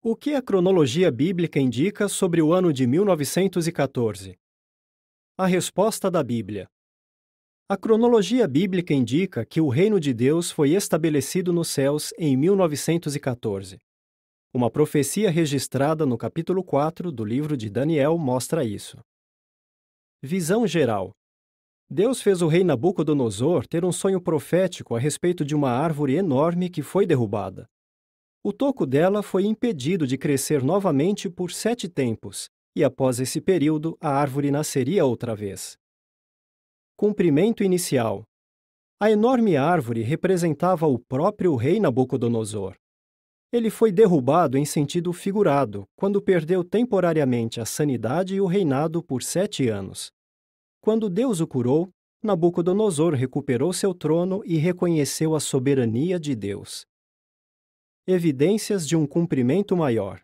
O que a cronologia bíblica indica sobre o ano de 1914? A resposta da Bíblia. A cronologia bíblica indica que o reino de Deus foi estabelecido nos céus em 1914. Uma profecia registrada no capítulo 4 do livro de Daniel mostra isso. Visão geral. Deus fez o rei Nabucodonosor ter um sonho profético a respeito de uma árvore enorme que foi derrubada. O toco dela foi impedido de crescer novamente por 7 tempos, e após esse período a árvore nasceria outra vez. Cumprimento inicial. A enorme árvore representava o próprio rei Nabucodonosor. Ele foi derrubado em sentido figurado, quando perdeu temporariamente a sanidade e o reinado por 7 anos. Quando Deus o curou, Nabucodonosor recuperou seu trono e reconheceu a soberania de Deus. Evidências de um cumprimento maior.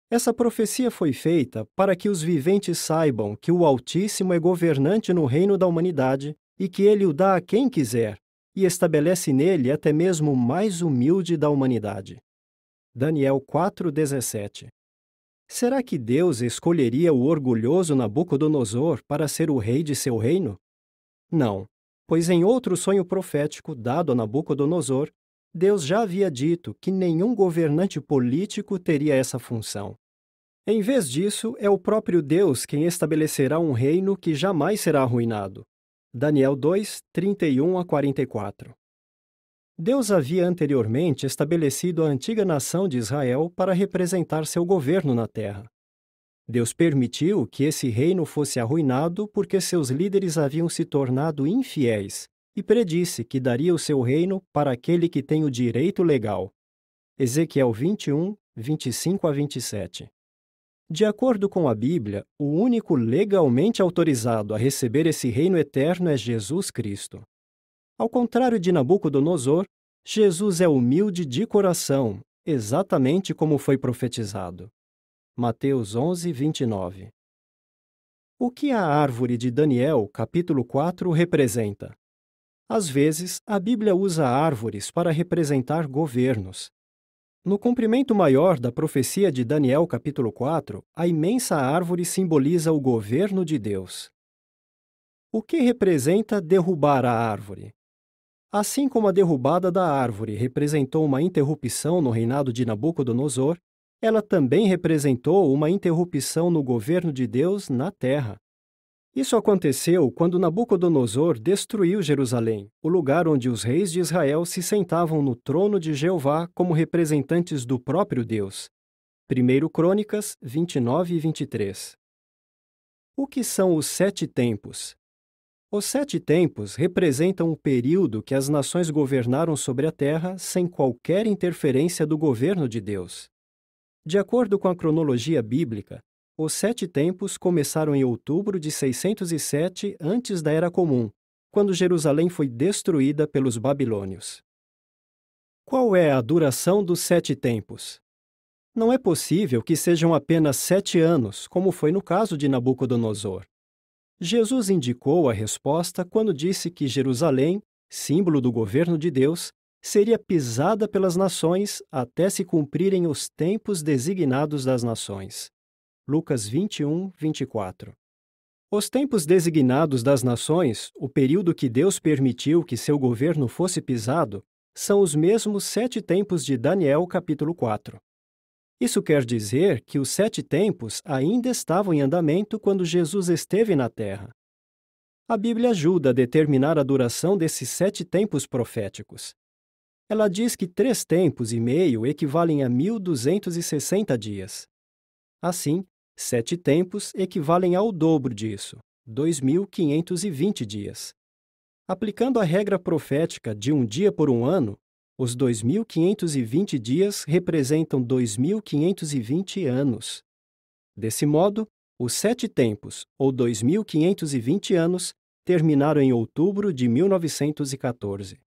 Essa profecia foi feita para que os viventes saibam que o Altíssimo é governante no reino da humanidade e que ele o dá a quem quiser, e estabelece nele até mesmo o mais humilde da humanidade. Daniel 4:17. Será que Deus escolheria o orgulhoso Nabucodonosor para ser o rei de seu reino? Não, pois em outro sonho profético dado a Nabucodonosor, Deus já havia dito que nenhum governante político teria essa função. Em vez disso, é o próprio Deus quem estabelecerá um reino que jamais será arruinado. Daniel 2, 31-44. Deus havia anteriormente estabelecido a antiga nação de Israel para representar seu governo na terra. Deus permitiu que esse reino fosse arruinado porque seus líderes haviam se tornado infiéis e predisse que daria o seu reino para aquele que tem o direito legal. Ezequiel 21, 25-27. De acordo com a Bíblia, o único legalmente autorizado a receber esse reino eterno é Jesus Cristo. Ao contrário de Nabucodonosor, Jesus é humilde de coração, exatamente como foi profetizado. Mateus 11, 29. O que a árvore de Daniel, capítulo 4, representa? Às vezes, a Bíblia usa árvores para representar governos. No cumprimento maior da profecia de Daniel, capítulo 4, a imensa árvore simboliza o governo de Deus. O que representa derrubar a árvore? Assim como a derrubada da árvore representou uma interrupção no reinado de Nabucodonosor, ela também representou uma interrupção no governo de Deus na terra. Isso aconteceu quando Nabucodonosor destruiu Jerusalém, o lugar onde os reis de Israel se sentavam no trono de Jeová como representantes do próprio Deus. 1 Crônicas 29 e 23. O que são os 7 tempos? Os 7 tempos representam o período que as nações governaram sobre a terra sem qualquer interferência do governo de Deus. De acordo com a cronologia bíblica, os 7 tempos começaram em outubro de 607 antes da Era Comum, quando Jerusalém foi destruída pelos babilônios. Qual é a duração dos 7 tempos? Não é possível que sejam apenas 7 anos, como foi no caso de Nabucodonosor. Jesus indicou a resposta quando disse que Jerusalém, símbolo do governo de Deus, seria pisada pelas nações até se cumprirem os tempos designados das nações. Lucas 21, 24. Os tempos designados das nações, o período que Deus permitiu que seu governo fosse pisado, são os mesmos 7 tempos de Daniel, capítulo 4. Isso quer dizer que os 7 tempos ainda estavam em andamento quando Jesus esteve na Terra. A Bíblia ajuda a determinar a duração desses 7 tempos proféticos. Ela diz que 3 tempos e meio equivalem a 1.260 dias. Assim, 7 tempos equivalem ao dobro disso, 2.520 dias. Aplicando a regra profética de um dia por um ano, os 2.520 dias representam 2.520 anos. Desse modo, os 7 tempos, ou 2.520 anos, terminaram em outubro de 1914.